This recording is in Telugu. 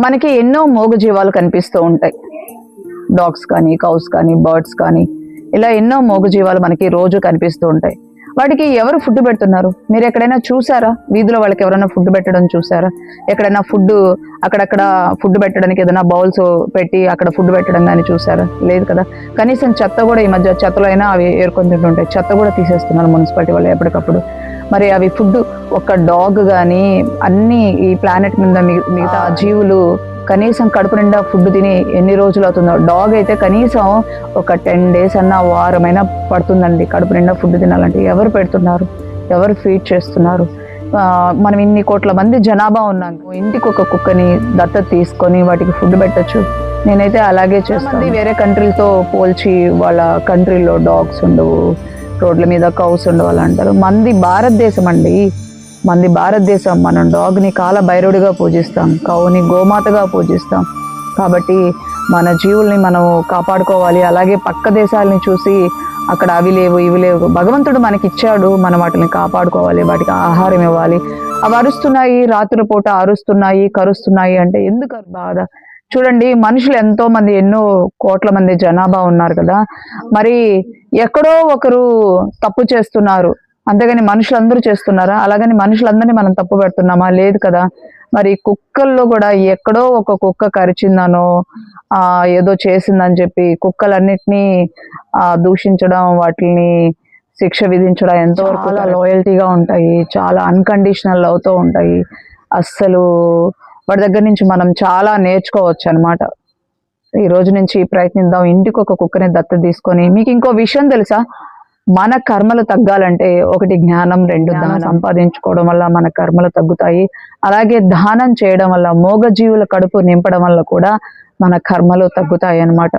మనకి ఎన్నో మూగజీవాలు కనిపిస్తూ ఉంటాయి. డాగ్స్ కానీ, కౌస్ కానీ, బర్డ్స్ కానీ, ఇలా ఎన్నో మూగజీవాలు మనకి రోజు కనిపిస్తూ ఉంటాయి. వాటికి ఎవరు ఫుడ్ పెడుతున్నారు? మీరు ఎక్కడైనా చూసారా? వీధిలో వాళ్ళకి ఎవరైనా ఫుడ్ పెట్టడం చూసారా? ఎక్కడైనా ఫుడ్ అక్కడక్కడ ఫుడ్ పెట్టడానికి ఏదైనా బౌల్స్ పెట్టి అక్కడ ఫుడ్ పెట్టడం కానీ చూసారా? లేదు కదా. కనీసం చెత్త కూడా ఈ మధ్య చెత్తలో అయినా అవి ఏరుకొని తింటుంటాయి. చెత్త కూడా తీసేస్తున్నారు మున్సిపాలిటీ వాళ్ళు ఎప్పటికప్పుడు. మరి అవి ఫుడ్ ఒక డాగ్ కానీ అన్ని ఈ ప్లానెట్ మీద మిగతా జీవులు కనీసం కడుపు నిండా ఫుడ్ తిని ఎన్ని రోజులు అవుతుందో. డాగ్ అయితే కనీసం ఒక 10 days అన్నా వారమైనా పడుతుందండి కడుపు నిండా ఫుడ్ తినాలంటే. ఎవరు పెడుతున్నారు? ఎవరు ఫీడ్ చేస్తున్నారు? మనం ఇన్ని కోట్ల మంది జనాభా ఉన్నాం, ఇంటికి ఒక కుక్కని దత్తత తీసుకొని వాటికి ఫుడ్ పెట్టచ్చు. నేనైతే అలాగే చేస్తాను. వేరే కంట్రీలతో పోల్చి వాళ్ళ కంట్రీలో డాగ్స్ ఉండవు, రోడ్ల మీద కౌస్ ఉండవు అలా అంటారు. మంది భారతదేశం అండి, మంది భారతదేశం. మనం డాగ్ని కాల భైరవుడిగా పూజిస్తాం, కౌని గోమాతగా పూజిస్తాం. కాబట్టి మన జీవుల్ని మనం కాపాడుకోవాలి. అలాగే పక్క దేశాలని చూసి అక్కడ అవి లేవు ఇవి లేవు, భగవంతుడు మనకి ఇచ్చాడు, మనం వాటిని కాపాడుకోవాలి, వాటికి ఆహారం ఇవ్వాలి. అవి అరుస్తున్నాయి, రాత్రి పూట అరుస్తున్నాయి, కరుస్తున్నాయి అంటే ఎందుకు బాధ? చూడండి, మనుషులు ఎంతో మంది, ఎన్నో కోట్ల మంది జనాభా ఉన్నారు కదా. మరి ఎక్కడో ఒకరు తప్పు చేస్తున్నారు, అంతేగాని మనుషులందరూ చేస్తున్నారా? అలాగని మనుషులందరినీ మనం తప్పు పెడుతున్నామా? లేదు కదా. మరి కుక్కల్లో కూడా ఎక్కడో ఒక కుక్క కరిచిందనో ఏదో చేసిందని చెప్పి కుక్కలన్నిటినీ దూషించడం, వాటిని శిక్ష విధించడం ఎంతవరకు లాయల్టీగా ఉంటాయి, చాలా అన్కండిషనల్ లవ్తో ఉంటాయి. అస్సలు వాటి దగ్గర నుంచి మనం చాలా నేర్చుకోవచ్చు అనమాట. ఈ రోజు నుంచి ప్రయత్నిద్దాం, ఇంటికి ఒక కుక్కని దత్తత తీసుకొని. మీకు ఇంకో విషయం తెలుసా? మన కర్మలు తగ్గాలంటే ఒకటి జ్ఞానం, 2 ధనం సంపాదించుకోవడం వల్ల మన కర్మలు తగ్గుతాయి. అలాగే దానం చేయడం వల్ల, మూగజీవుల కడుపు నింపడం వల్ల కూడా మన కర్మలు తగ్గుతాయి అన్నమాట.